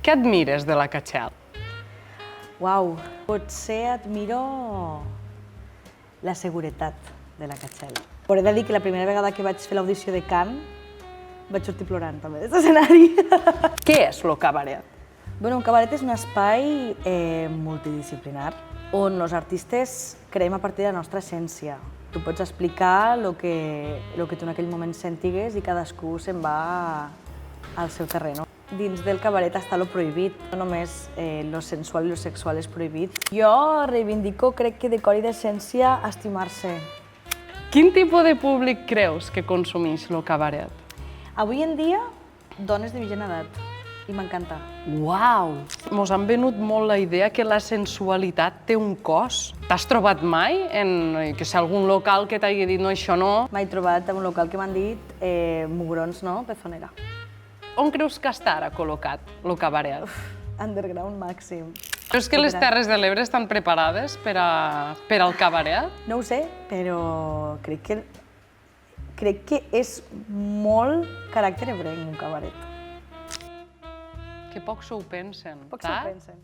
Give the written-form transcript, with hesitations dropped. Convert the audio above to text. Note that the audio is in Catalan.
Què admires de la Catxel? Uau, potser admiro la seguretat de la Catxel. Però he de dir que la primera vegada que vaig fer l'audició de cant vaig sortir plorant també d'aquest escenari. Què és lo cabaret? Un cabaret és un espai multidisciplinar on els artistes creem a partir de la nostra essència. Tu pots explicar el que tu en aquell moment sentigues i cadascú se'n va al seu terreny. Dins del cabaret està lo prohibit, no només lo sensual i lo sexual és prohibit. Jo reivindico, crec que de cor i d'essència, estimar-se. Quin tipus de públic creus que consumeix lo cabaret? Avui en dia, dones de mitjana edat, i m'encanta. Uau! Mos han venut molt la idea que la sensualitat té un cos. T'has trobat mai en algun local que t'hagi dit no, això no? M'he trobat en un local que m'han dit mugrons, no? Pezonera. On creus que està ara col·locat lo cabaret? Underground màxim. Creus que les Terres de l'Ebre estan preparades per al cabaret? No ho sé, però crec que és molt caràcter ebrenc un cabaret. Que poc s'ho pensen, Poc s'ho pensen.